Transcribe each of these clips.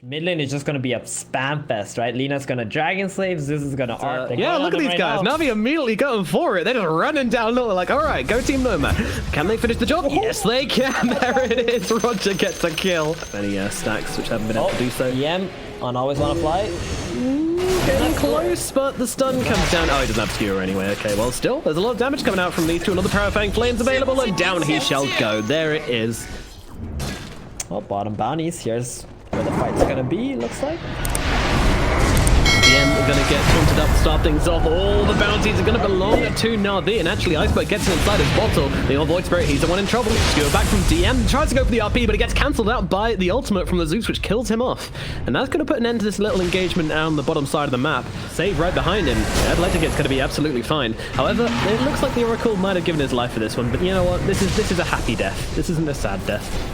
Mid lane is just going to be a spam fest, right? Lina's going to Dragon Slave, Zeus is going to Arc. Yeah, look at these guys. Navi immediately going for it. They're just running down low. They're like, all right, go Team Nomad. Can they finish the job? Yes, they can. There it is. Roger gets a kill. Many stacks which haven't been able to do so. EM on Always Wanna Fly. Getting close, but the stun comes down. Oh, he doesn't have Skewer anyway. Okay, well, still, there's a lot of damage coming out from these two. Another pair of Fang Flames available, and down he shall go. There it is. Well, bottom bounties. Here's where the fight's gonna be, looks like. DM are gonna get taunted up to start things off. All the bounties are gonna belong to Navi, and actually Iceberg gets it inside his bottle. The old Void Spirit, he's the one in trouble. Skewer back from DM, tries to go for the RP, but it gets cancelled out by the ultimate from the Zeus, which kills him off. And that's gonna put an end to this little engagement on the bottom side of the map. Save right behind him. Atletic's gonna be absolutely fine. However, it looks like the Oracle might have given his life for this one, but you know what? This is a happy death. This isn't a sad death.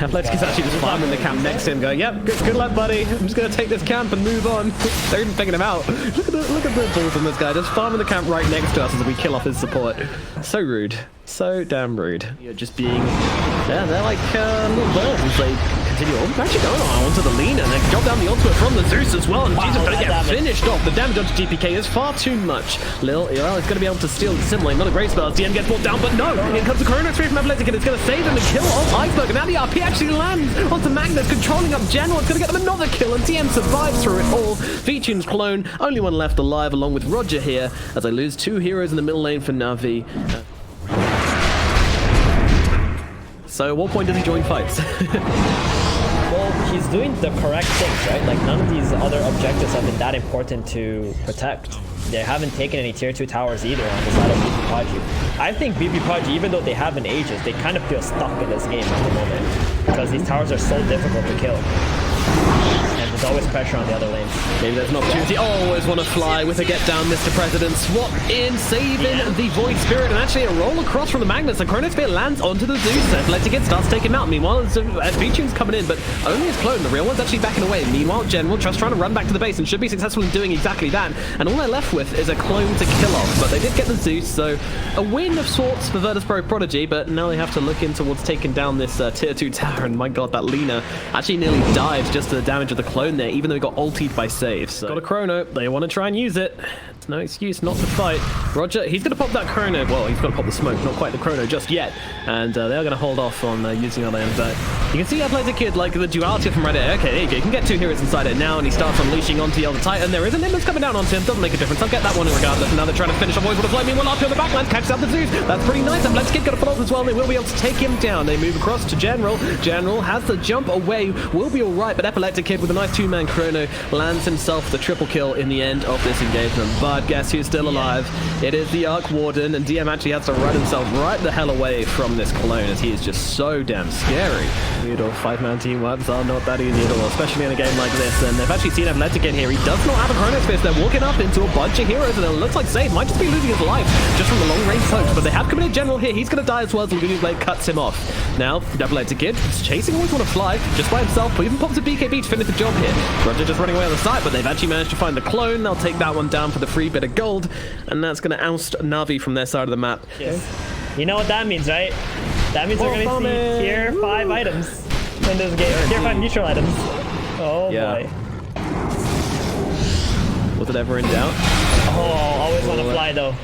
Atletic is actually just farming the camp next to him, going, yep, good luck, buddy. I'm just going to take this camp and move on. They're even picking him out. Look at the balls on this guy, just farming the camp right next to us as we kill off his support. So rude. So damn rude. You're just being... Yeah, they're like little birds as they continue on. They're actually going on to the Lina, and they drop down the ultimate from the Zeus as well, and wow, Jesus going to get finished off. The damage onto GPK is far too much. Lil is going to be able to steal the Simulate. Not a great spell. DM gets brought down, but no. Here comes the Chrono Tree from Athletic, and it's going to save them and kill off Iceberg. And now the RP actually lands onto Magnus, controlling up General. It's going to get them another kill, and DM survives through it all. Featune's clone, only one left alive, along with Roger here, as I lose two heroes in the middle lane for Navi. So at what point does he join fights? Well, he's doing the correct things, right? Like, none of these other objectives have been that important to protect. They haven't taken any tier 2 towers either on the side of BP Prodigy. I think BP Prodigy, even though they have been ages, they kind of feel stuck in this game at the moment because these towers are so difficult to kill. And there's always pressure on the other lanes. Maybe there's an opportunity. Always want to fly with a get down, Mr. President. Swap in, saving the Void Spirit, and actually a roll across from the Magnus. The Chrono Spear lands onto the Zeus. Athletic starts to take him out. Meanwhile, Featune's coming in, but only his clone. The real one's actually backing away. Meanwhile, General just trying to run back to the base and should be successful in doing exactly that. And all they're left with is a clone to kill off. But they did get the Zeus, so a win of sorts for Virtus Pro Prodigy. But now they have to look in towards taking down this tier 2 tower. And my god, that Lina actually nearly died just to the damage of the clone there, even though he got ultied by save. So got a chrono, they want to try and use it. It's no excuse not to fight. Roger, he's going to pop that chrono. Well, he's going to pop the smoke, not quite the chrono just yet. And they're going to hold off on using our land. But you can see Athletic Kid, like the duality from right there. Okay, there you go. You can get two heroes inside it now, and he starts unleashing onto the other Titan. There is a Nimbus coming down onto him. Doesn't make a difference. I'll get that one regardless. Now they're trying to finish off Always Wanna Fly. Meanwhile, up here on the backline, catches out the Zeus. That's pretty nice. Athletic Kid got a follow-up as well. They will be able to take him down. They move across to General. General has to jump away. Will be all right, but Epileptic Kid with a nice two-man chrono lands himself the triple kill in the end of this engagement. But guess who's still alive? It is the Arc Warden, and DM actually has to run himself right the hell away from this clone, as he is just so damn scary. Weirdo, 5-man teamworks are not that easy at all, especially in a game like this. And they've actually seen Athletic in here. He does not have a Chrono Fist. They're walking up into a bunch of heroes, and it looks like Save might just be losing his life just from the long-range pokes. But they have committed General here. He's going to die as well as Lagoon Blade cuts him off. Now, Athletic Kid is chasing Always Wanna Fly just by himself, but even pops a BKB to finish the job here. Roger just running away on the side, but they've actually managed to find the clone. They'll take that one down for the free bit of gold, and that's going to oust Navi from their side of the map. Yes. You know what that means, right? That means we're going to see tier 5 items in this game. Tier 5 neutral items. Oh boy. Was it ever in doubt? Oh, Always Wanna Fly though.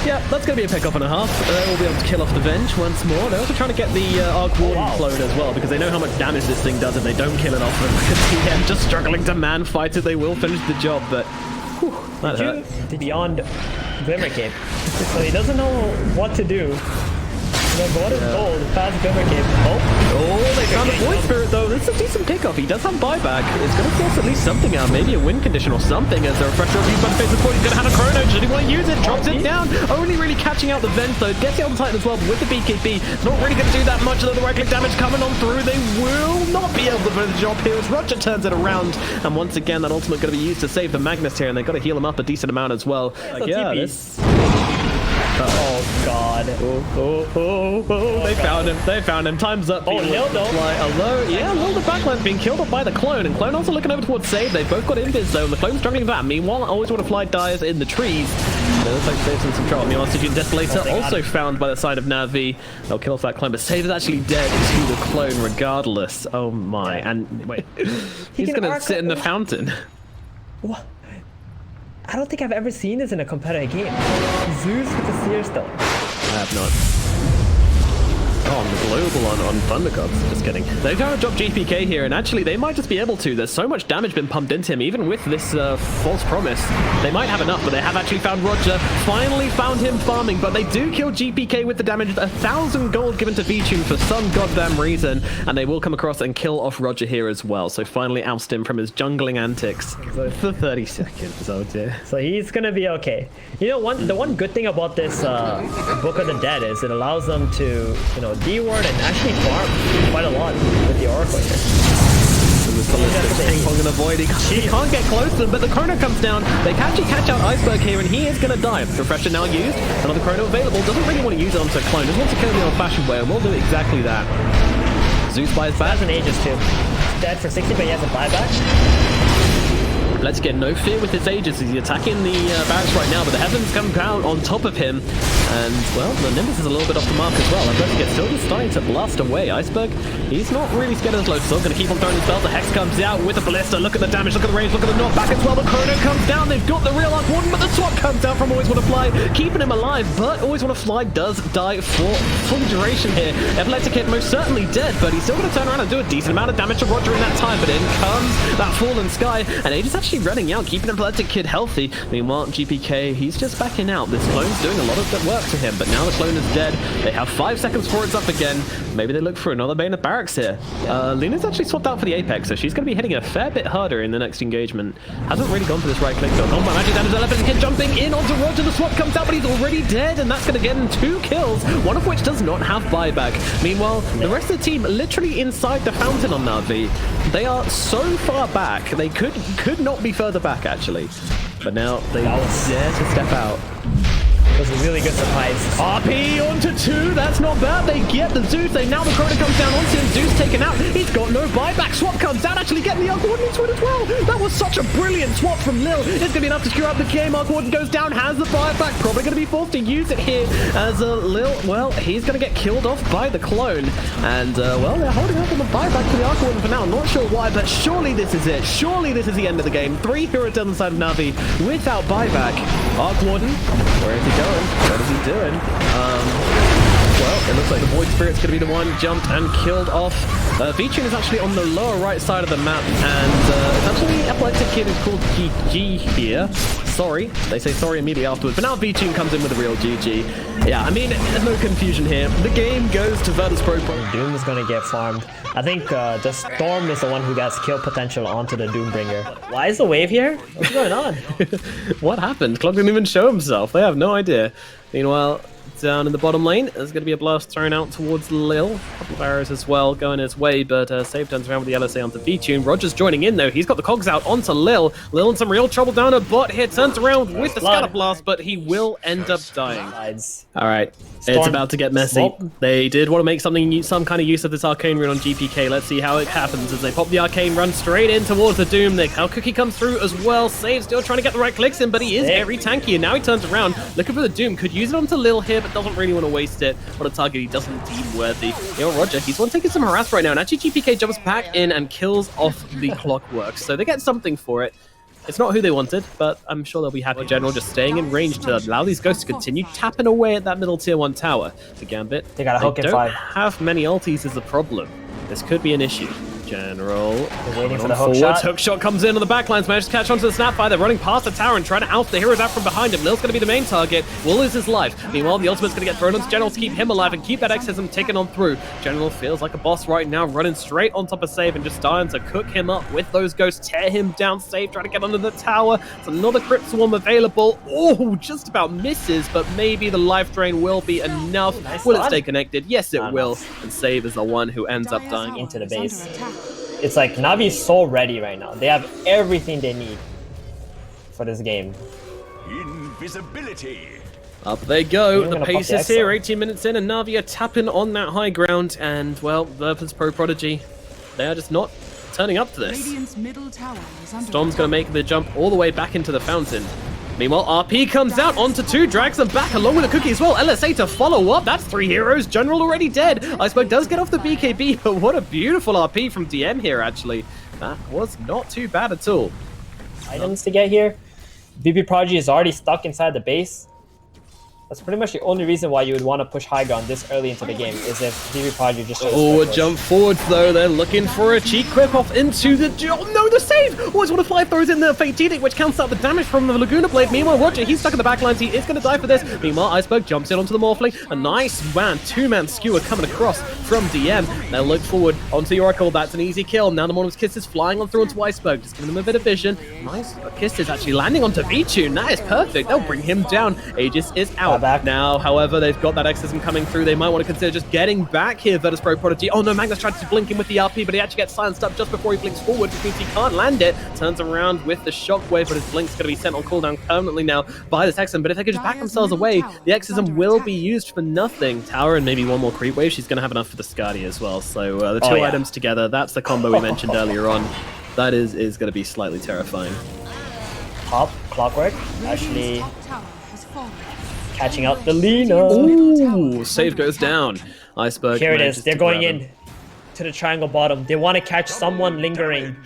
Yeah, that's going to be a pick-off and a half. We'll be able to kill off the Venge once more. They're also trying to get the Arc Warden clone as well, because they know how much damage this thing does if they don't kill it off. And just struggling to man-fight it. They will finish the job, but whew, that hurt. Beyond Glimmer Cape. So he doesn't know what to do. What is gold? Fast Glimmer Cape. Oh, they found a Void Spirit though. This is a decent pick-off. He does have buyback. It's going to force at least something out. Maybe a win condition or something as the refresher of by the face of the point. He's going to have a chrono. Does he want to use it? Drops it down. Only really catching out the Venge though. Gets the other Titan as well, but with the BKB, it's not really going to do that much. Though the right-click damage coming on through. They will not be able to finish the job here as Roger turns it around. And once again, that ultimate going to be used to save the Magnus here, and they've got to heal him up a decent amount as well. This... Oh god. They found him. They found him. Time's up. Oh, Lil though. Alone. Yeah, Lil the backline's being killed off by the clone, and clone also looking over towards Save. They've both got invis though, and the clone's struggling with that. Meanwhile, Always Wanna Fly dies in the trees. It looks like Save's in some trouble. Meanwhile, Stygian Desolator also found by the side of Navi. They'll kill off that clone, but Save is actually dead to the clone regardless. Oh my. And wait, he's going to sit in the fountain. What? I don't think I've ever seen this in a competitive game. Zeus with the Seer still. I have not. Oh, on the global on Thundergods. Just kidding. They've got to drop GPK here, and actually they might just be able to. There's so much damage been pumped into him, even with this false promise. They might have enough, but they have actually found Roger. Finally found him farming, but they do kill GPK with the damage. 1,000 gold given to VTune for some goddamn reason, and they will come across and kill off Roger here as well. So finally oust him from his jungling antics for 30 seconds. Oh dear. So he's gonna be okay. You know, the one good thing about this Book of the Dead is it allows them to, you know, D-ward and actually farm quite a lot with the Oracle here. Ping-pong and avoid. He can't get close to them, but the chrono comes down. They can actually catch out Iceberg here, and he is going to die. Refresher now used. Another chrono available. Doesn't really want to use it onto a clone. Just wants to kill the old-fashioned way, and we'll do exactly that. Zeus buys back. Has an Aegis too. Dead for 60, but he has a buyback. Let's get no fear with his Aegis. He's attacking the barracks right now, but the heavens come down on top of him. And, well, the Nimbus is a little bit off the mark as well. Athletics still just starting to blast away. Iceberg, he's not really scared of those low. Still going to keep on throwing his spells. The Hex comes out with a Ballista. Look at the damage, look at the range, look at the knockback as well. The Chrono comes down. They've got the real Arc Warden, but the swap comes out from Always Want to Fly, keeping him alive. But Always Want to Fly does die for full duration here. Epileptic Hit most certainly dead, but he's still going to turn around and do a decent amount of damage to Roger in that time. But in comes that Fallen Sky, and Aegis actually running out, keeping Epileptic Kid healthy. Meanwhile, GPK, he's just backing out. This clone's doing a lot of good work for him, but now the clone is dead. They have 5 seconds before it's up again. Maybe they look for another Bane of Barracks here. Luna's actually swapped out for the Apex, so she's going to be hitting a fair bit harder in the next engagement. Hasn't really gone for this right click, though. Gone by magic damage. Epileptic Kid jumping in onto Roger. The swap comes out, but he's already dead, and that's going to get him 2 kills, one of which does not have buyback. Meanwhile, the rest of the team literally inside the fountain on Navi. They are so far back. They could not be further back, actually. But now they dare to step out. It was a really good surprise. RP onto 2, that's not bad. They get the Zeus. Now the Chrono comes down onto him. Zeus taken out. He's got no buyback. Swap comes out, actually getting the Arc Warden into it as well. That was such a brilliant swap from Lil. It's going to be enough to screw up the game. Arc Warden goes down, has the buyback. Probably going to be forced to use it here as Lil, well, he's going to get killed off by the clone. And, well, they're holding up on the buyback for the Arc Warden for now. I'm not sure why, but surely this is it. Surely this is the end of the game. 3 heroes down the side of Navi without buyback. Arc Warden, where is he going? What is he doing? Well, it looks like the Void Spirit's going to be the one jumped and killed off. VTune is actually on the lower right side of the map, and it's actually Epileptic Kid who's called GG here. Sorry. They say sorry immediately afterwards, but now VTune comes in with a real GG. Yeah, I mean, there's no confusion here. The game goes to Virtus Pro. Doom is going to get farmed. I think the Storm is the one who gets kill potential onto the Doombringer. Why is the wave here? What's going on? What happened? Clock didn't even show himself. They have no idea. Meanwhile, down in the bottom lane, there's going to be a blast thrown out towards Lil. A couple of arrows as well going his way, but Save turns around with the LSA onto VTune. Roger's joining in though. He's got the cogs out onto Lil. Lil in some real trouble down a bot here. Turns around with the scatter blast, but he will end up dying. Alright, it's about to get messy. They did want to make some kind of use of this arcane rune on GPK. Let's see how it happens as they pop the arcane run straight in towards the Doom. How Cookie comes through as well. Save still trying to get the right clicks in, but he is very tanky, and now he turns around looking for the Doom. Could use it onto Lil here, but doesn't really want to waste it on a target he doesn't deem worthy. You know, Roger, he's one taking some harass right now, and actually GPK jumps back in and kills off the Clockwork, so they get something for it. It's not who they wanted, but I'm sure they'll be happy in general, just staying in range to allow these ghosts to continue tapping away at that middle tier 1 tower. The Gambit, they got a hook in 5. Don't have many ultis is the problem. This could be an issue. General. They're waiting for the hook shot. Hook shot comes in on the backlines, manages to catch onto the Snapfire. They're running past the tower and trying to oust the heroes out from behind him. Lil's going to be the main target. Will lose his life. Meanwhile, the ultimate's going to get thrown onto General to keep him alive and keep that exorcism ticking on through. General feels like a boss right now, running straight on top of Save and just starting to cook him up with those ghosts, tear him down. Save trying to get under the tower. It's another Crypt Swarm available. Oh, just about misses, but maybe the life drain will be enough. Will it stay connected? Yes, it will. And Save is the one who ends up dying into the base. It's like Navi's so ready right now. They have everything they need for this game. Invisibility. Up they go. The pace is here. 18 minutes in, and Navi are tapping on that high ground. And well, Virtus Pro Prodigy, they are just not turning up to this. Storm's going to make the jump all the way back into the fountain. Meanwhile, RP comes out onto 2, drags them back along with a cookie as well. LSA to follow up. That's 3 heroes. General already dead. Iceberg does get off the BKB, but what a beautiful RP from DM here, actually. That was not too bad at all. Items to get here. VP Prodigy is already stuck inside the base. That's pretty much the only reason why you would want to push high ground this early into the game, is if VP Prodigy just... Oh, a jump forward though. They're looking for a cheek whip off into the... Oh no, the save! Always want to fly, throws in the Fate Edict, which counts out the damage from the Laguna Blade. Meanwhile, Roger, he's stuck in the backlines. He is going to die for this. Meanwhile, Iceberg jumps in onto the Morphling. A nice two-man skewer coming across from DM. They'll look forward onto the Oracle. That's an easy kill. Now the Morning's Kiss is flying on through onto Iceberg, just giving him a bit of vision. Nice. Kiss is actually landing onto V-Tune. That is perfect. They'll bring him down. Aegis is out. Now, however, they've got that exorcism coming through. They might want to consider just getting back here, Virtus Pro Prodigy. Oh no, Magnus tried to blink in with the RP, but he actually gets silenced up just before he blinks forward, which means he can't land it. Turns around with the shockwave, but his blink's going to be sent on cooldown permanently now by this exorcism. But if they could just back themselves away, the exorcism will be used for nothing. Tower and maybe one more creep wave. She's going to have enough for the Skadi as well. So the two items together, that's the combo we mentioned earlier on. That is going to be slightly terrifying. Top Clockwork actually catching out the Lina. Ooh, save goes down. Iceberg. Here it is. They're going in to the triangle bottom. They want to catch someone lingering.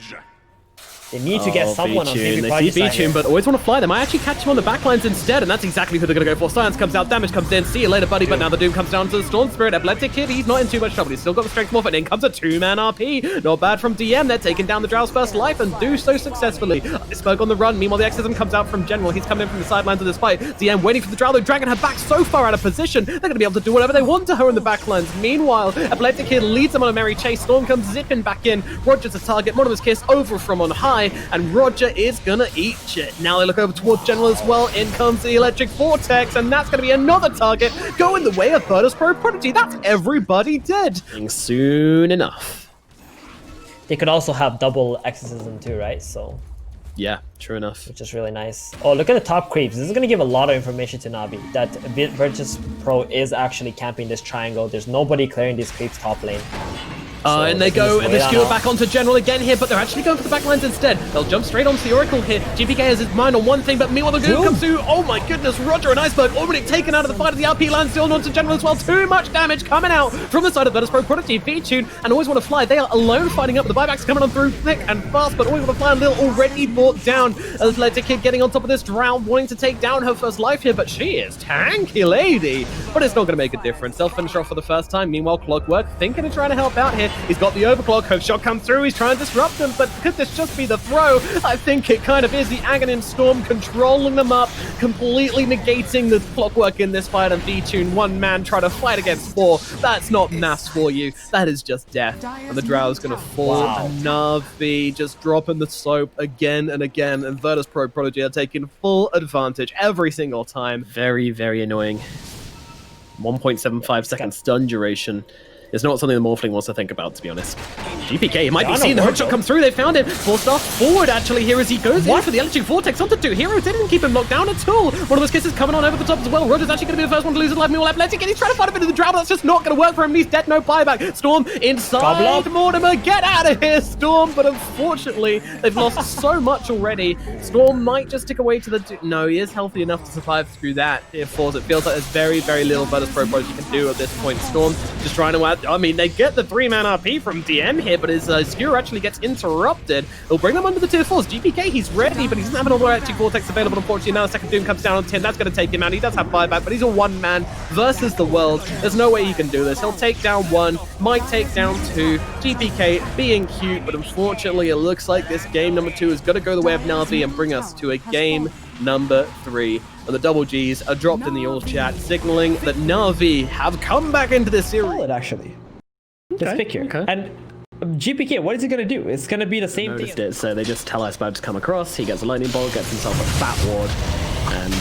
They need to get someone on VP Prodigy side here. But always want to fly. They might actually catch him on the backlines instead, and that's exactly who they're going to go for. Science comes out, damage comes in. See you later, buddy. But now the Doom comes down to the Storm Spirit. Epileptic Kid, he's not in too much trouble. He's still got the Strength Morph, and in comes a 2-man RP. Not bad from DM. They're taking down the Drow's first life and do so successfully. Iceberg on the run. Meanwhile, the Exorcism comes out from General. He's coming in from the sidelines of this fight. DM waiting for the Drow, though, dragging her back so far out of position. They're going to be able to do whatever they want to her in the backlines. Meanwhile, Epileptic Kid leads them on a merry chase. Storm comes zipping back in. Roger's a target. Monoma's Kiss over from on high, and Roger is gonna eat shit. Now they look over towards General as well. In comes the Electric Vortex, and that's gonna be another target going the way of Virtus Pro Prodigy. That's everybody dead. Soon enough. They could also have double exorcism too, right? So yeah, true enough. Which is really nice. Oh, look at the top creeps. This is going to give a lot of information to Navi that Virtus Pro is actually camping this triangle. There's nobody clearing these creeps top lane. So and they go, and they skewer back onto General again here, but they're actually going for the backlines instead. They'll jump straight onto the Oracle here. GPK has his mind on one thing, but meanwhile the Goon comes through. Oh my goodness, Roger and Iceberg already taken out of the fight of the RP line, still onto General as well. Too much damage coming out from the side of Virtus Pro Prodigy. V-Tune and Always Want to Fly, they are alone fighting up. The buybacks coming on through thick and fast, but Always Want to Fly and Lil already brought down. Athletic Kid getting on top of this Drow, wanting to take down her first life here, but she is tanky lady. But it's not going to make a difference. They'll finish her off for the first time. Meanwhile, Clockwork thinking of trying to help out here. He's got the overclock. Hook shot comes through. He's trying to disrupt them, but could this just be the throw? I think it kind of is. The Aghanim Storm controlling them up, completely negating the Clockwork in this fight, and V-Tune, one man trying to fight against four. That's not mass for you. That is just death. And the Drow's going to fall. Wow. Navi just dropping the soap again and again, and Virtus Pro Prodigy are taking full advantage every single time. Very, very annoying. 1.75 second stun duration. It's not something the Morphling wants to think about, to be honest. GPK, he might be seeing the hookshot come through. They found him. Full staff forward, actually, here as he goes in for the Electric Vortex onto two heroes. They didn't keep him locked down at all. One of those kisses coming on over the top as well. Roger's actually going to be the first one to lose his life. Meanwhile, Athletic, and he's trying to fight a bit of the Drow, but that's just not going to work for him. He's dead, no buyback. Storm inside Mortimer. Get out of here, Storm. But unfortunately, they've lost so much already. Storm might just stick away to the... No, he is healthy enough to survive through that. It feels like there's very, very little Virtus Pro Prodigy can do at this point. Storm just trying to add... I mean, they get the 3-man RP from DM here, but his skewer actually gets interrupted. It'll bring them under the tier 4s. GPK, he's ready, but he doesn't have an all-electric Vortex available, unfortunately. Now the second Doom comes down on 10. That's going to take him out. He does have buyback, but he's a one-man versus the world. There's no way he can do this. He'll take down one, might take down two. GPK being cute, but unfortunately, it looks like this game number 2 is going to go the way of Navi and bring us to a game number 3. And the double Gs are dropped in the all chat, signaling that Navi have come back into this series. Solid, actually. Let's pick here. And GPK, what is he going to do? It's going to be the same thing. It, so they just tell Iceberg to come across. He gets a lightning bolt, gets himself a fat ward, and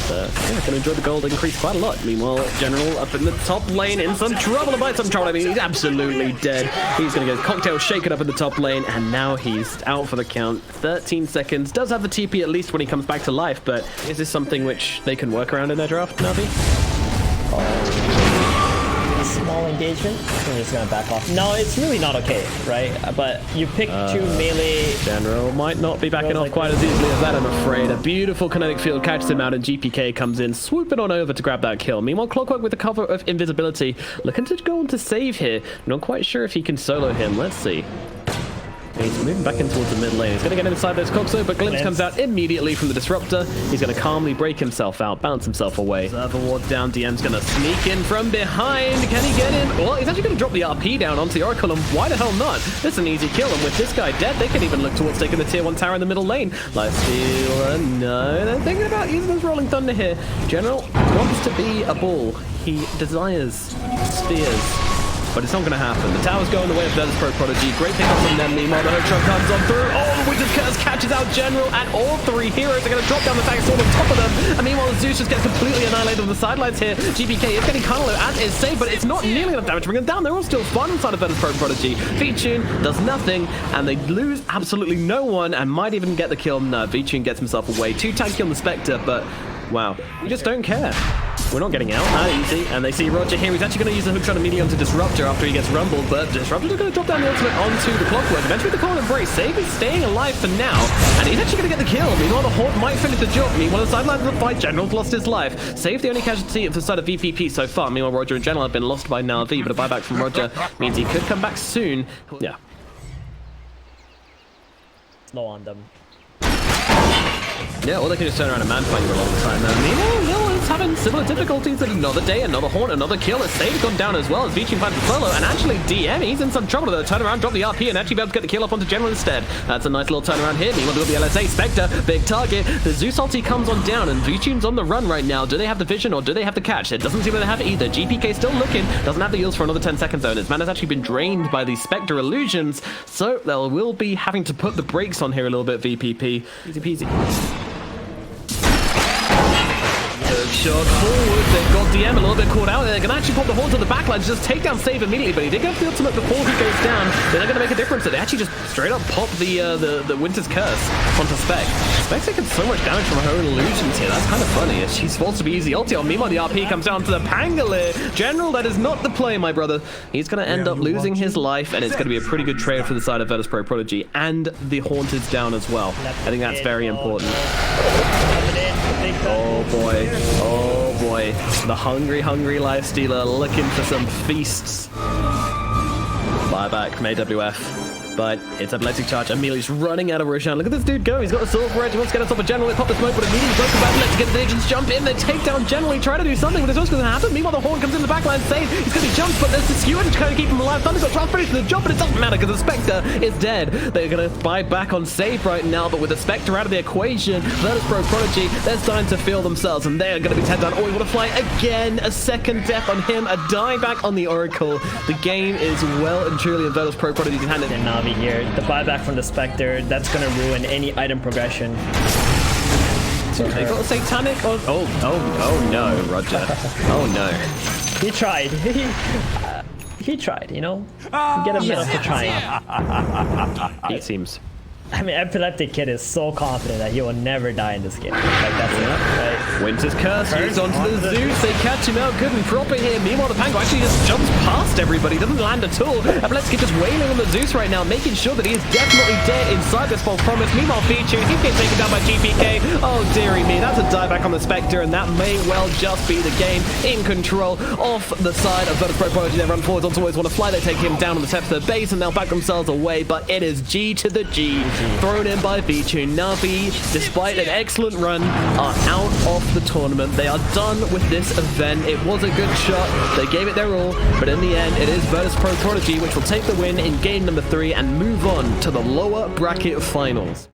yeah, can enjoy the gold increase quite a lot. Meanwhile, General up in the top lane in some trouble to bite some trouble. I mean, he's absolutely dead. He's going to get cocktail shaken up in the top lane, and now he's out for the count. 13 seconds. Does have the TP at least when he comes back to life, but is this something which they can work around in their draft, Navi? small engagement. I'm just gonna back off. No, it's really not okay, right? But you pick two melee. General might not be backing off quite as easily as that, I'm afraid. A beautiful kinetic field catches him out, and GPK comes in, swooping on over to grab that kill. Meanwhile, Clockwork with the cover of invisibility, looking to go on to save here. Not quite sure if he can solo him. Let's see. He's moving back in towards the mid lane. He's going to get inside those Coxo, but Glimpse comes out immediately from the Disruptor. He's going to calmly break himself out, bounce himself away. Server ward down. DM's going to sneak in from behind. Can he get in? Well, he's actually going to drop the RP down onto the Oracle, and why the hell not? This is an easy kill, and with this guy dead, they can even look towards taking the tier 1 tower in the middle lane. Lifestealer, no. They're thinking about using this Rolling Thunder here. General wants to be a ball. He desires spears. But it's not going to happen. The tower's going the way of Natus Prodigy. Great pickup from them. Meanwhile, the hook shot comes on through. Oh, the Witch's Curse catches out General, and all three heroes are going to drop down the tank sword on top of them. And meanwhile, Zeus just gets completely annihilated on the sidelines here. GPK is getting kind of low, as is safe, but it's not nearly enough damage to bring them down. They're all still fun inside of Natus Prodigy. V-Tune does nothing, and they lose absolutely no one, and might even get the kill. No, V-Tune gets himself away. 2 tanky on the Spectre, but wow, you just don't care. We're not getting out, easy, and they see Roger here. He's actually going to use the hook shot immediately onto Disruptor after he gets rumbled, but Disruptor's going to drop down the ultimate onto the Clockwork. Eventually the Cold Embrace. Save is staying alive for now, and he's actually going to get the kill. Meanwhile, the Horde might finish the job. Meanwhile, the sidelines of the fight, General's lost his life. Save the only casualty of the side of VPP so far. Meanwhile, Roger and General have been lost by Na'Vi, but a buyback from Roger means he could come back soon. Yeah. Slow on them. Yeah, or they can just turn around and man fight you a lot of the time. Meanwhile, Lil is having similar difficulties. Another day, another Haunt, another kill. A save gone down as well as V-Tune finds the solo, and actually DM, he's in some trouble. They'll turn around, drop the RP, and actually be able to get the kill up onto General instead. That's a nice little turnaround here. Meanwhile, the LSA Spectre, big target. The Zeus ulti comes on down, and V-Tune's on the run right now. Do they have the vision or do they have the catch? It doesn't seem that they have either. GPK still looking, doesn't have the heals for another 10 seconds though, and his mana's actually been drained by these Spectre illusions, so they will be having to put the brakes on here a little bit, VPP. Easy peasy. Shot forward, they've got DM a little bit caught out. They're going to actually pop the Haunt to the backline to just take down Save immediately, but he did get the ultimate before he goes down. They're not going to make a difference. They actually just straight up pop the Winter's Curse onto Spec. Spec's taking so much damage from her own illusions here. That's kind of funny. She's supposed to be easy ulti on. Meanwhile, the RP comes down to the Pangolier. General, that is not the play, my brother. He's going to end up losing his life, and it's going to be a pretty good trade for the side of Natus Prodigy, and the Haunt is down as well. I think that's very important. Oh boy, oh boy. The hungry Lifestealer looking for some feasts. Buyback from AWF. But it's a Blessing Charge. Emilie's running out of Roshan. Look at this dude go. He's got the sword for it. He wants to get us off a General. They pop the smoke, but immediately broken back. Let's get the agents jump in. They take down General. He try to do something, but it's what's going to happen. Meanwhile, the Horn comes in the backline. Save. He's going to be jumped, but there's the skewer to kind of keep him alive. Thunder's got trying to finish the job, but it doesn't matter because the Spectre is dead. They're going to buy back on Save right now, but with the Spectre out of the equation, Natus Prodigy, they're starting to feel themselves, and they're going to be taken down. Oh, he want to fly again. A second death on him. A dieback on the Oracle. The game is well and truly in Natus Prodigy's hand. And Navi here. The buyback from the Spectre, that's going to ruin any item progression. So they got a Satanic on... Oh no, Roger. Oh no. He tried. He tried, you know? Get a minute for trying. It seems. I mean, Epileptic Kid is so confident that he will never die in this game. Like, that's it, right? Winter's Curse moves onto the Zeus. They catch him out good and proper here. Meanwhile, the Pango actually just jumps past everybody. Doesn't land at all. Epileptic just wailing on the Zeus right now, making sure that he is definitely dead inside this false promise. Meanwhile, Pichu, he's getting taken down by GPK. Oh, dearie me. That's a dieback on the Spectre, and that may well just be the game in control off the side of Natus Prodigy. They run forwards onto Always Want to Fly. They take him down on the steps of the base, and they'll back themselves away, but it is G to the G. Thrown in by V-Tune. Navi, despite an excellent run, are out of the tournament. They are done with this event. It was a good shot. They gave it their all, but in the end, it is Natus Prodigy which will take the win in game number 3 and move on to the lower bracket finals.